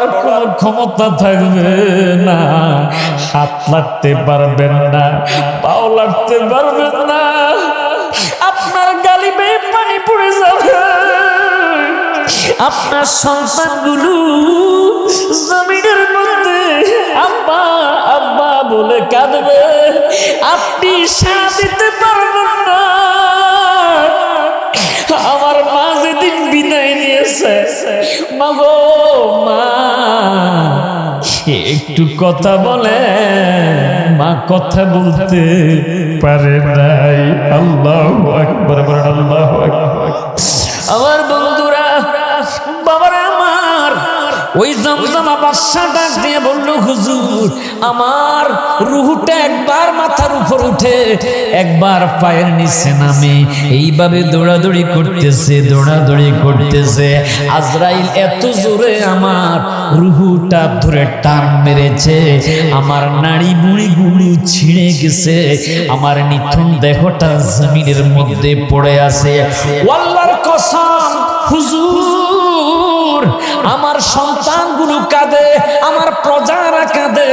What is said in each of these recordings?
পড়ার কোনো ক্ষমতা থাকবে না, হাত লাগতে পারবেন না, পাও লাগতে পারবেন না, আপনার গালি বেয়ে পানি পড়ে যাবে। আপনার সন্তানগুলো জমিনের মধ্যে আব্বা আব্বা বলে কাঁদবে, আপনি সাড়া দিতে পারবেন না। আমার মা যেদিন বিদায় নিয়েছে, মা গো মা একটু কথা বলে, মা কথা বলতে পারে নাই। আল্লাহু আকবার, আল্লাহু আকবার। আমার বন্ধুরা, বাবারা আমার, ওই জমজমা বাদশা ডাক দিয়ে বলল, হুজুর আমার রুহুটা একবার মাথার উপর উঠে একবার পায়ের নিচে নামে, এইভাবে দৌড়াদৌড়ি করতেছে, দৌড়াদৌড়ি করতেছে। আজরাইল এত জোরে আমার রুহুটা ধরে টান মেরেছে, আমার নাড়ি বুড়িগুলো ছিঁড়ে গেছে, আমার নিথুন দেহটা জমিনের মধ্যে পড়ে আছে। আল্লাহর কসম হুজুর, আমার সন্তানগুলো কাঁদে, আমার প্রজারা কাঁদে,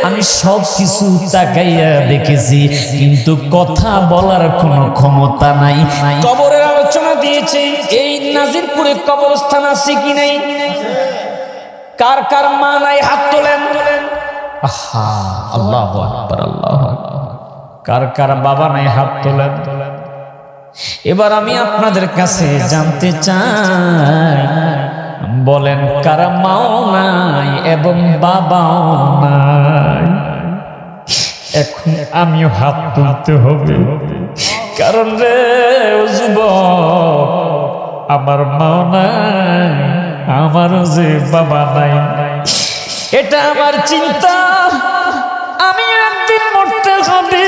আমি সব কিছু তাকাইয়া দেখেছি, কিন্তু কথা বলার কোনো ক্ষমতা নাই। কবরের আলোচনা দিয়েছে, এই নাজিরপুরে কবরস্থান আছে কি নাই? কার কার মা নাই হাত তোলেন। আহা, আল্লাহু আকবার, আল্লাহু আকবার। কার কার বাবা নাই হাত তোলেন। এবার আমি আপনাদের কাছে জানতে চাই, বলেন কারা মাও নাই এবং বাবাও নাই? এখন আমিও হাত তুলতে হবে, কারণ রে যুবক, আমার মাও নাই, আমারও যে বাবা নাই, এটা আমার চিন্তা। আমি একদিন মরতে হবে।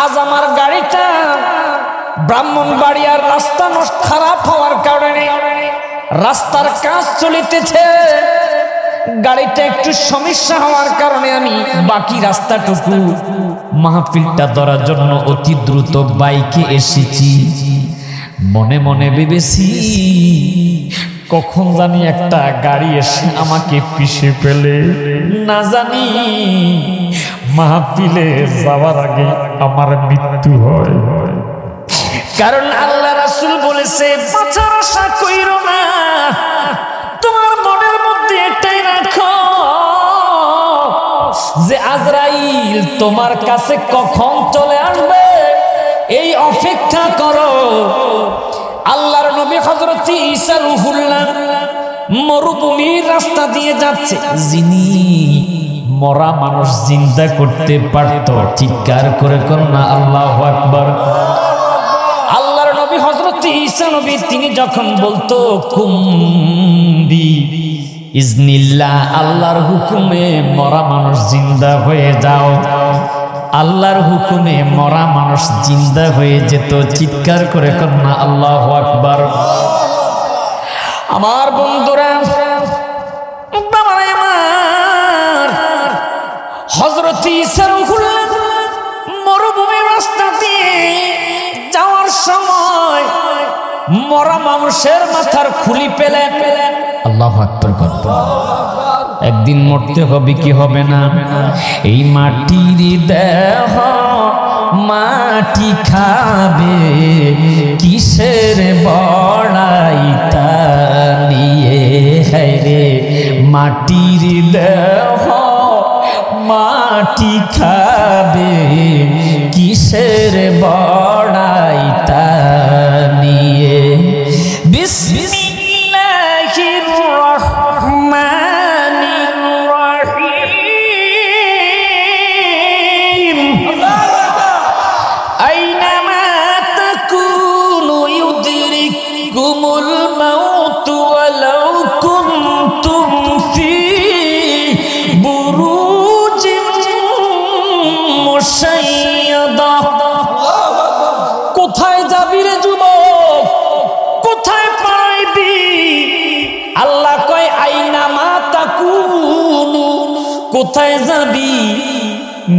আজ আমার গাড়িটা ব্রাহ্মণবাড়িয়ার রাস্তা খারাপ হওয়ার কারণে রাস্তার কাজ চলিতেছে, গাড়িটা একটু সমস্যা হওয়ার কারণে আমি বাকি রাস্তাটুকু মাহফিলটা ধরার জন্য অতি দ্রুত বাইকে এসেছি। মনে মনে ভেবেছি, কখন জানি একটা গাড়ি এসে আমাকে পিষে ফেলে, না জানি মাহফিলে যাওয়ার আগে আমার মৃত্যু হয়। কারণ আল্লাহ রাসূল বলেছে, বাঁচার আশা কইরো না, তোমার মনের মধ্যে এটাই রাখো যে আজরাইল তোমার কাছে কখন চলে আসবে, এই অপেক্ষা করো। আল্লাহর নবী হযরত ঈসা রূহুল্লাহ মরুভূমির রাস্তা দিয়ে যাচ্ছে, যিনি মরা মানুষ জিন্দা করতে পারত, চিৎকার করে কন্যা আল্লাহু আকবার। আল্লাহর নবী হযরত ঈসা নবী, তিনি যখন বলতো কুম বি ইজনিল্লাহ, আল্লাহর হুকুমে মরা মানুষ জিন্দা হয়ে যাও, আল্লাহর হুকুমে মরা মানুষ জিন্দা হয়ে যেত, চিৎকার করে কন্যা আল্লাহু আকবার। আমার বন্ধুরা, হযরত ঈসা রূহুল্লাহ মরুভূমির রাস্তা দিয়ে যাওয়ার সময় মরা মানুষের মাথার খুলি পেলেন। আল্লাহু আকবার। একদিন মরতে হবে কি হবে না? এই মাটির দেহ মাটি খাবে, কিসের বড়াই তা নিয়ে, হায়রে মাটির দেহ মাটি খাবে, কিসের বড়াই তা নিয়ে। বিসমিল্লাহির রহমানির রহিম। আইনামা তাকুনু ইউদরিকুমুল মাউত ওয়ালাউ কুনতুম ফি বুরুজিন মুশাইয়াদা। কোথায় যাবি রে যুবক, কোথায় পাইবি? আল্লাহ কয় আইনামা তাকুনু, কোথায় যাবি?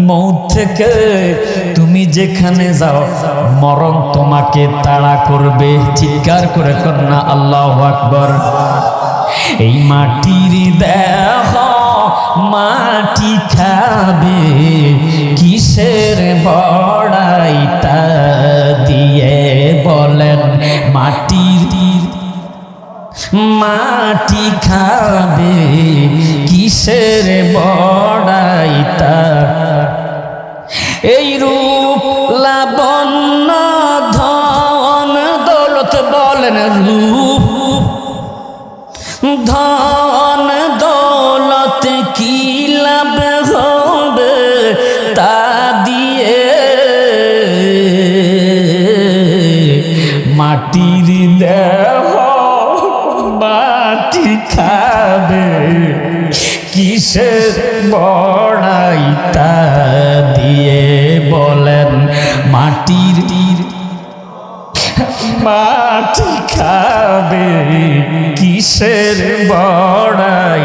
মউত থেকে তুমি যেখানে যাও, মরণ তোমাকে তাড়া করবে, চিৎকার করে কন্যা আল্লাহু আকবার। এই মাটির দেহ মাটি খাবে কিসের বড়াইটা দিয়ে বলেন মাটির মাটি খাবে কিসের বড়াইটা এই রূপ লাবণ্য ধন দৌলত বলেন রূপ ধন দৌলত কি লাভ হবে তা দিয়ে মাটির দেহ মাটি খাবে কিসের বড়াইটা দিয়ে বলেন মাটির মাটি খাবে কিসের বড়াই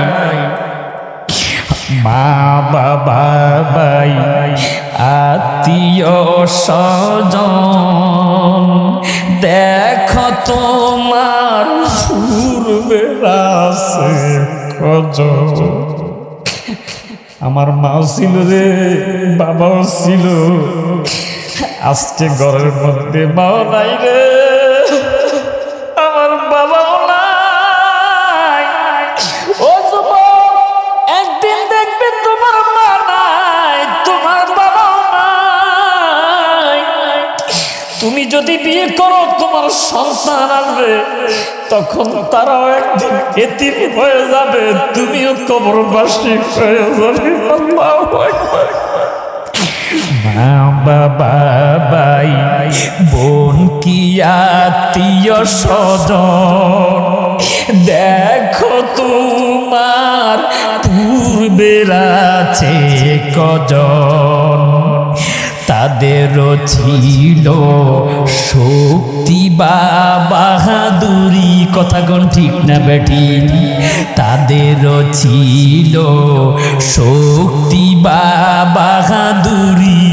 মা বাবা ভাই আত্মীয় স্বজন দেখো তোমার পূর্বে আছে কজন আমার মাও ছিল রে বাবাও ছিল আজকে ঘরের মধ্যে মাও নাই রে আমার বাবাও নাই ও যুবক একদিন দেখবে তোমার মা নাই তোমার বাবাও নাই তুমি যদি বিয়ে করো তোমার সন্তান আসবে তখন তারাও একদিন এতিম হয়ে যাবে তুমিও কবরবাসী হয়ে যাবে আল্লাহু আকবার মা বাবা ভাই বোন কি আত্মীয় স্বজন দেখো তোমার পূর্বের আছে কজন তাদেরও ছিল শক্তি বা বাহাদুরি কথাগণ ঠিক না বেঠি তাদেরও ছিল শক্তি বা বাহাদুরি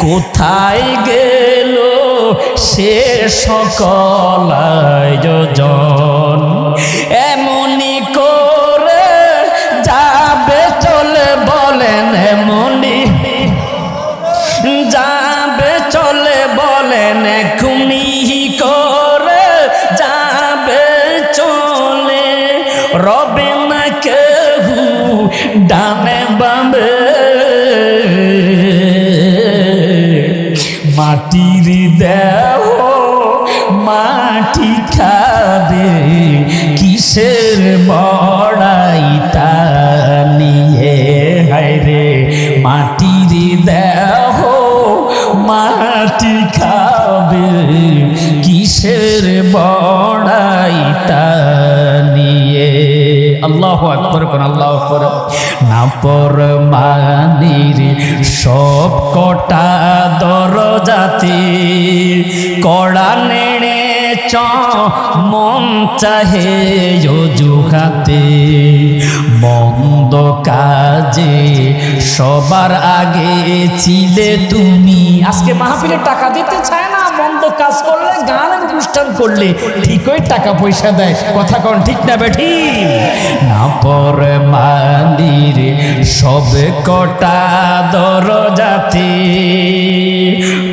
কোথায় গেল সে সকল আয়োজন এমনি করে যাবে চলে বলেন এমনি যাবে চলে বলেন এখুনি করে যাবে চলে রবে না কেহু ডানে বামে মাটির দেহ মাটি খাবে কিসের বড়াইটা নিয়ে হায়রে মাটির দেহ মাটি খাবে কিসের বড়াইটা নিয়ে আল্লাহু আকবার কোন আল্লাহু আকবার না পরমানির সব কটা দরজাতে কড়া নেড়ে চ মন চাহে অজুহাতে মন্দ কাজে সবার আগে ছিলে তুমি আজকে মাহফিলে টাকা দিতে চায় না মন্দ কাজ করলে গানের অনুষ্ঠান করলে ঠিকই টাকা পয়সা দেয় কথা কোন ঠিক না বেঠি না পরমানির সব কটা দরজাতে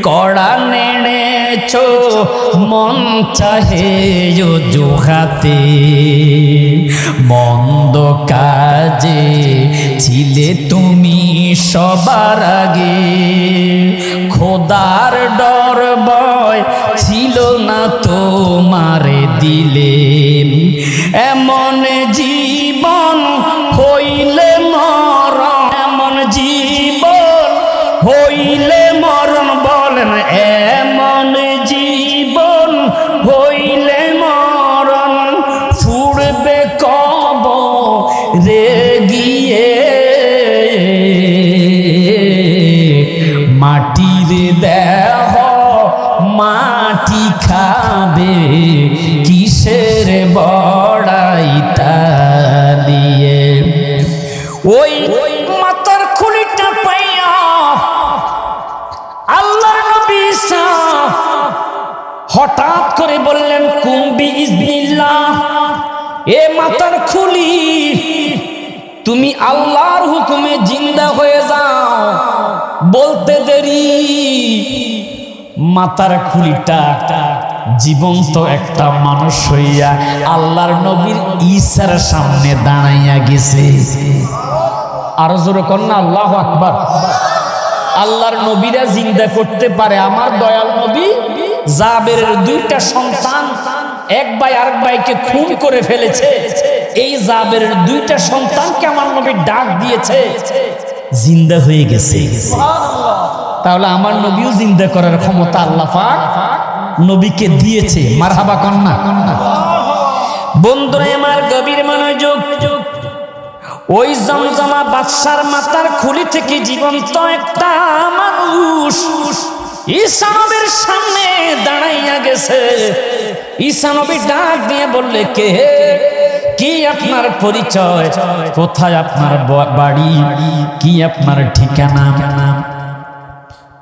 কড়া নেড়েছ মন চাহে অজুহাতে মন্দ কাজে ছিলে তুমি সবার আগে খোদার ডর ভয় ছিল না তোমারে দিলে এমন জীবন হইলে মরণ এমন জীবন হইলে মরণ বলেন এমন জীবন হইলে মরণ ফুড়বে কব রে গিয়ে মাটির দেহ মাটি খাবে কিসের বড়াইটা দিয়ে ওই মাথার খুলিটা পাইয়া আল্লাহর নবী হঠাৎ করে বললেন কুম্বি ইজনিল্লাহ এ মাথা খুলি, তুমি আল্লাহর হুকুমে জিন্দা হয়ে যাও। বলতে দেরি মাথার খুলিটা জীবন্ত একটা মানুষ হইয়া আল্লাহর নবীর ঈসার সামনে দাঁড়াইয়া গেছে। আরো জোরে কন্যা আল্লাহু আকবার। আল্লাহর নবীরা জিন্দা করতে পারে। আমার দয়াল নবী জাবেরের দুইটা সন্তান এক ভাই আরেক ভাইকে খুন করে ফেলেছে। এই জাবেরের দুইটা সন্তানকে আমার নবী ডাক দিয়েছে, জিন্দা হয়ে গেছে। তাহলে আমার নবীও জিন্দা করার ক্ষমতা আল্লাহ পাক নবীকে দিয়েছে। মারহাবা কন্যা। বন্ধুরা আমার গভীর মনোযোগ, ওই জমজমা বাদশার মাথার খুলি থেকে জীবন্ত একটা মানুষ ঈসা নবীর সামনে দাঁড়াইয়া গেছে। ঈসা নবী ডাক দিয়ে বললে, কে, কি আপনার পরিচয়, কোথায় আপনার বাড়ি, কি আপনার ঠিকানা?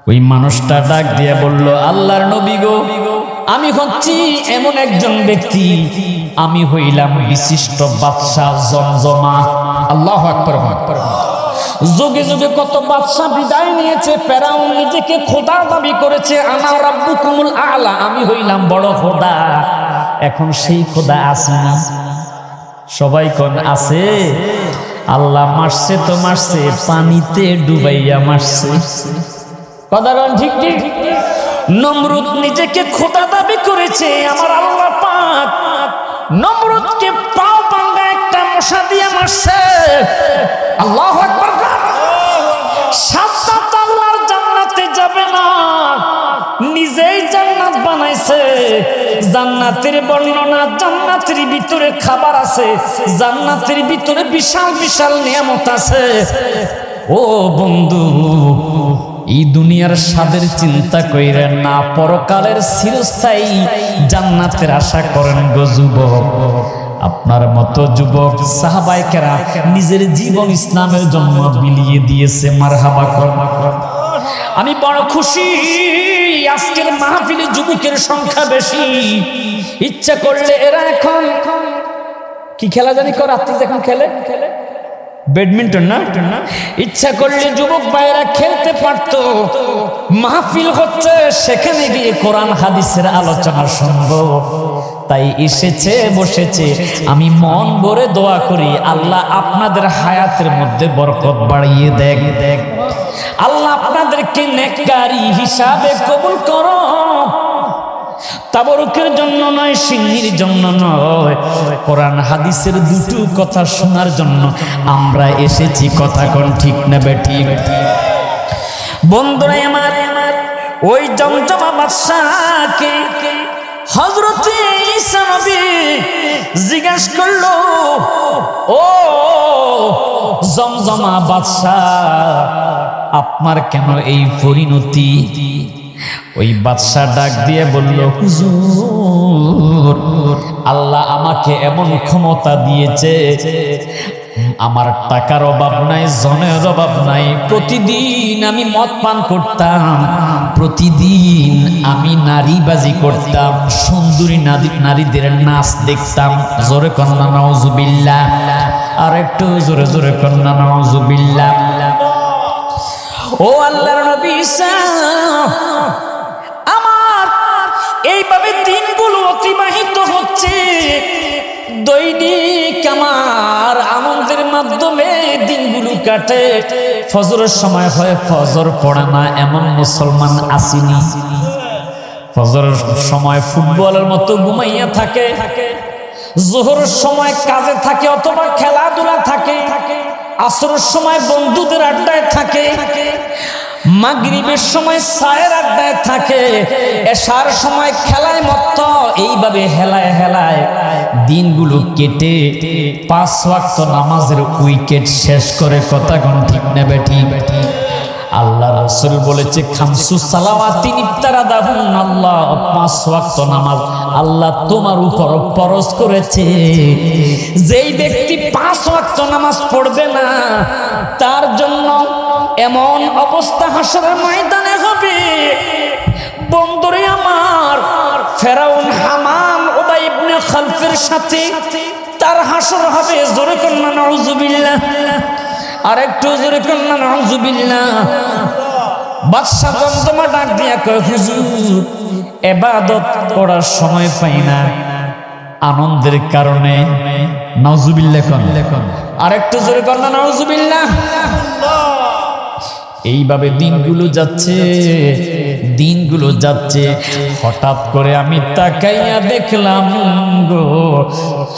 ওই মানুষটা ডাক দিয়ে বলল, আল্লাহর নবী গো, আমি হচ্ছি এমন একজন ব্যক্তি, আমি হইলাম বিশিষ্ট বাদশাহ জমজমা। আল্লাহু আকবার। যুগে যুগে কত বাদশাহ বিদায় নিয়েছে, ফেরাউন নিজেকে খোদা দাবি করেছে, আনা রাব্বুকুমুল আলা, আমি হইলাম বড় খোদা। এখন সেই খোদা আছে না? সবাই কোন আছে? আল্লাহ মারছে তো মারছে, পানিতে ডুবাইয়া মারছে। কথা কোন ঠিক ঠিক? নমরুদ নিজেকে খোদা দাবি করেছে, আমার আল্লাহ পাক নমরুদকে পাও ভাঙা একটা মশা দিয়ে মারছে। আল্লাহু আকবার। সাত আল্লাহর জান্নাতে যাবে না, নিজেই জান্নাত বানাইছে। জান্নাতের বর্ণনা, জান্নাতের ভিতরে খাবার আছে, জান্নাতের ভিতরে বিশাল বিশাল নিয়ামত আছে। ও বন্ধু, এই দুনিয়ার স্বাদের চিন্তা কইরেন না, পরকালের চিরস্থায়ী জান্নাতের আশা করেন গো যুবক। আপনার মতো যুবক সাহাবায়ে কেরাম নিজের জীবন ইসলামের জন্য বিলিয়ে দিয়েছে। মারহাবা কর। আমি বড় খুশি, আজকের মাহফিলে যুবকের সংখ্যা বেশি। ইচ্ছা করলে এরা এখন কি খেলা জানি করে, রাত্রি এখন খেলে ব্যাডমিন্টন না, ইচ্ছা করলে যুবক ভাইয়েরা খেলতে পারতো। মাহফিল হচ্ছে, সেখানে গিয়ে কোরআন হাদিসের আলোচনা শুনবো। তাই এসেছে, বসেছে। আমি মন ভরে দোয়া করি, আল্লাহ আপনাদের হায়াতের মধ্যে বরকত বাড়িয়ে দেখ। আল্লাহ আপনাদেরকে নেককারী হিসাবে কবুল করো। তাবরুকের জন্য নয়, সিন্নির জন্য নয়, কোরআন হাদিসের দুটো কথা শোনার জন্য আমরা এসেছি। কথা কোন ঠিক না বেঠি? বন্ধুরা আমার, ওই জমজমা বাদশাকে হযরত ঈসা নবী জিজ্ঞাসা করলো, ও জমজমা বাদশা, আপনার কেন এই পরিণতি? ওই বাদশা ডাক দিয়ে বলল, হুজুর, আল্লাহ আমাকে এমন ক্ষমতা দিয়েছে, আমার টাকার অভাব নাই, জনের অভাব নাই। প্রতিদিন আমি মদ পান করতাম, প্রতিদিন আমি নারীবাজি করতাম, সুন্দরী নারীদের নাচ দেখতাম। জোরে কন্যা নাউজুবিল্লাহ। আর একটু জোরে জোরে কন্যা নাউজুবিল্লাহ। ও আল্লাহর নবী ঈসা, আমার এইভাবে দিনগুলো অতিবাহিত হচ্ছে। দৈনিক আমার আনন্দের মাধ্যমে দিনগুলো কাটে। ফজরের সময় হয়, ফজর পড়ে না এমন মুসলমান আসেনি। ফজরের সময় ফুটবলের মতো ঘুমাইয়া থাকে, যোহরের সময় কাজে থাকে অথবা খেলাধুলা থাকে, আসরের সময় বন্ধুদের আড্ডায় থাকে, মাগরিবের সময় সায়ের আড্ডায় থাকে, এশার সময় খেলায় মত্ত। এইভাবে হেলায় হেলায় দিনগুলো কেটে 5 ওয়াক্ত নামাজের উইকেট শেষ করে। কথা কোন ঠিক না বেঠি? আল্লাহ রাসূল বলেছে, খামসু সালাওয়াতিন ইফতারাদাহুন আল্লাহ, 5 ওয়াক্ত নামাজ আল্লাহ তোমার উপর ফরজ করেছে। যেই ব্যক্তি 5 ওয়াক্ত নামাজ পড়বে না, তার জন্য এমন অবস্থা হাসরের ময়দানে হবে। বন্ধুরে আমার, ফেরাউন, হামান, উবাই ইবনে খালফের সাথে তার হাসর হবে, জোরে কন্যা নাউজুবিল্লাহ, আর একটু জোরে কন্যা নাউজুবিল্লাহ। বাদশা জমজমা ডাক দিয়া কয়, হুজুর ইবাদত করার সময় পাই না আনন্দের কারণে। নাউজুবিল্লাহ কোন, আর একটু জোরে কন্যা নাউজুবিল্লাহ। এইভাবে দিনগুলো যাচ্ছে। হঠাৎ করে আমি তাকাইয়া দেখলাম গো,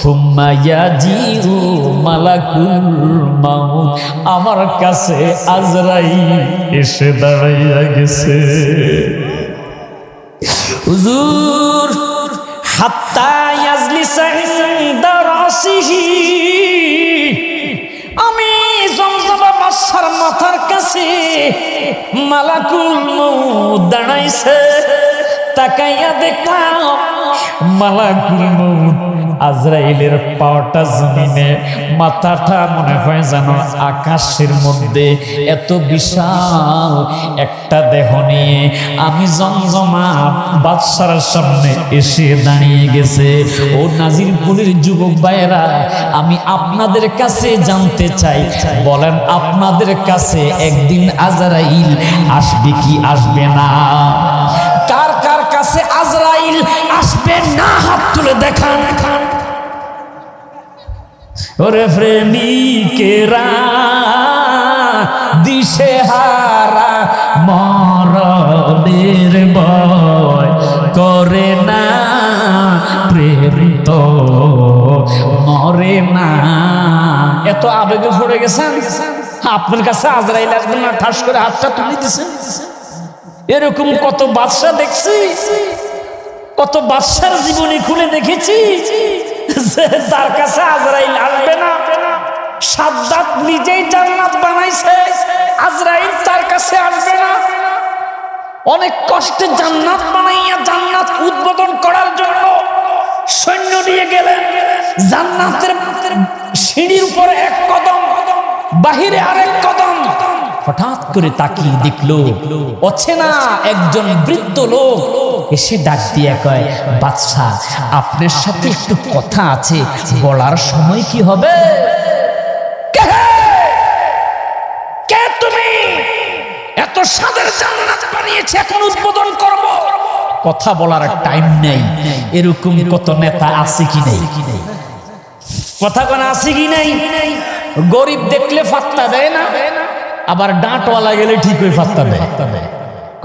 সুম্মা ইয়াজিউ মালাকুল মাউত, আমার কাছে আজরাইল এসে দাঁড়াইয়া গেছে। হুজুর হাত্তা ইয়াজলিসা ইনদা রাসিহি, আমি জমজমা বাদশার মাথার কাছে মালাকুল মউত দাঁড়াইছে। তাকাইয়া দেখলাম মালাকুল মউত আজরাইলের পাওয়াটা জমিনে, মাথাটা মনে হয় যেন আকাশের মধ্যে। এত বিশাল একটা দেহ নিয়ে আমি জমজমা বাদশার সামনে এসে দাঁড়িয়ে গেছে। ও নাজিরপুরের যুবক ভাইয়েরা, আমি আপনাদের কাছে জানতে চাই, বলেন আপনাদের কাছে একদিন আজরাইল আসবে কি আসবে না? কার কার কাছে আজরাইল আসবে না হাত তুলে দেখান। ওরে প্রেমিকেরা দিশেহারা মরণের ভয় করে না, প্রেমিত মরে না। এত আবেগে পড়ে গেছেন, আপনার কাছে আজরাইল আসবে না, ঠাস করে হাতটা তুলে দিছেন। এরকম কত বাদশা দেখছি, কত বাদশার জীবনী খুলে দেখেছি তার কাছে আজরাইল আসবে না। সাদ্দাত নিজেই জান্নাত বানাইছে, আজরাইল তার কাছে আসবে না। অনেক কষ্টে জান্নাত বানাইয়া জান্নাত উদ্বোধন করার জন্য সৈন্য নিয়ে গেলেন। জান্নাতের সিঁড়ির উপরে এক কদম, বাহিরে আরেক কদম। হঠাৎ করে তাকিয়ে দেখলো অচেনা একজন বৃদ্ধ লোক এসে ডাক দিয়ে কয়, বাদশা আপনার সাথে একটু কথা আছে, বলার সময় কি হবে? কে তুমি? এত সাদের জান্নাত বানিয়েছে, এখন উদ্বোধন করব, কথা বলার টাইম নেই। এরকম কত নেতা আছে কি নেই? কথা কোন আছে কি নাই? গরিব দেখলে ফাত্তা দেয় না, আবার ডাঁটওয়ালা গেলে ঠিক হয়ে ফাত্তা দেয়।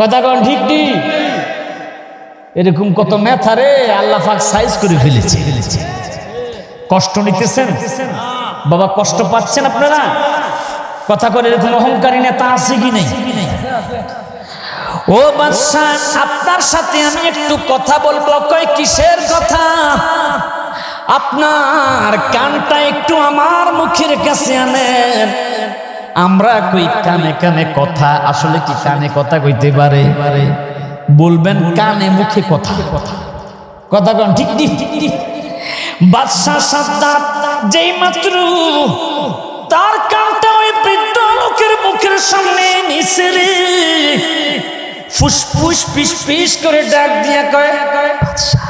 কথা কোন ঠিক ঠিক? এরকম কত নেতা রে আল্লাহ পাক সাইজ করে ফেলেছে। কষ্ট নিতেছেন বাবা, কষ্ট পাচ্ছেন আপনারা? কথা করে এরকম অহংকারী নেতা আছে কি নেই? ও বাদশা, আপনার সাথে আমি একটু কথা বলবো। কয় কিসের কথা? আপনার কানটা একটু আমার মুখের কাছে আনেন। আমরা কই কানে কানে কথা, আসলে কি কানে কথা কইতে পারে? বলবেন কানে মুখে কথা। কথা কোন ঠিক ঠিক? বাদশা সাদ্দাত যেই মাত্র তার কানটা ওই বৃদ্ধ লোকের মুখের সামনে নিছে রে, ফুসফুস পিস পিস করে ডাক দিয়া কয়, বাদশা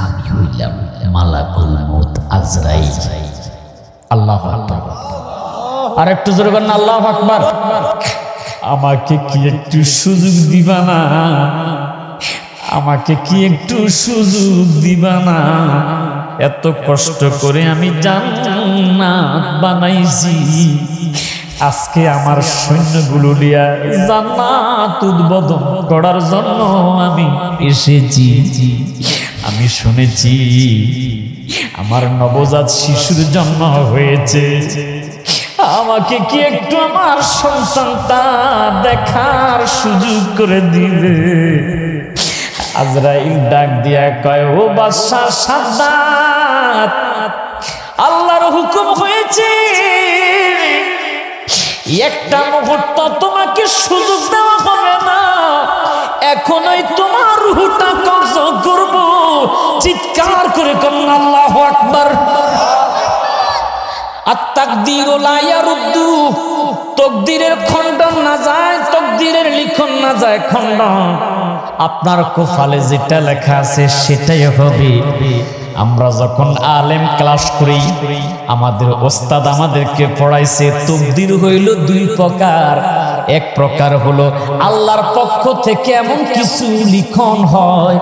আমি হইলাম মালাকুল মউত আজরাইল। আল্লাহু আকবার। আর একটু জোরে বলেন আল্লাহু আকবার। আমাকে কি একটু সুযোগ দিবা না? আমাকে কি একটু সুযোগ দিবা না? এত কষ্ট করে আমি জান্নাত বানাইছি, আজকে আমার সৈন্যগুলো নিয়ে জান্নাত উদ্বোধন করার জন্য আমি এসেছি। আমি শুনেছি আমার নবজাত শিশুর জন্ম হয়েছে, আমাকে কি একটু আমার সন্তানটা দেখার সুযোগ করে দিবে? আজরাইল ডাক দিয়া কয়, ও বাদশা সাদ্দাত, আল্লাহর হুকুম হয়েছে একটা মুহূর্ত তোমাকে সুযোগ দেওয়া হবে না, এখনই তোমার রূহটা কবজ করব। চিৎকার করে কন্যা আল্লাহু আকবার। আত-তাকদীরু লা ইয়ারুদ্দু, তকদিরের খণ্ডন না যায়, তকদিরের লিখন না যায় খণ্ডন। আপনার কপালে যেটা লেখা আছে সেটাই হবে। আমরা যখন আলেম ক্লাস করি, আমাদের ওস্তাদ আমাদেরকে পড়াইছে তাকদীর হইল দুই প্রকার। এক প্রকার হলো আল্লাহর পক্ষ থেকে এমন কিছু লিখন হয়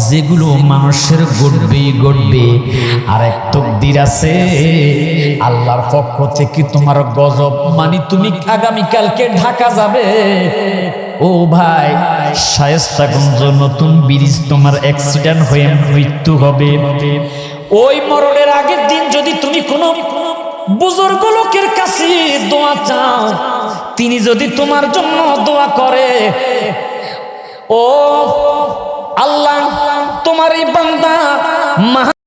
যেগুলো মানুষের ঘটবে। আর এক তাকদীর আছে আল্লাহর পক্ষ থেকে তোমার গজব, মানে তুমি আগামীকালকে ঢাকা যাবে। ও ভাই, শায়েস্তাগঞ্জ নতুন ব্রিজ তোমার অ্যাক্সিডেন্ট হয়ে মৃত্যু হবে। ওই মরণের আগের দিন যদি তুমি কোনো বুজুর্গ লোকের কাছে দোয়া চাও, তিনি যদি তোমার জন্য দোয়া করে, ও আল্লাহ তোমার এই বান্দা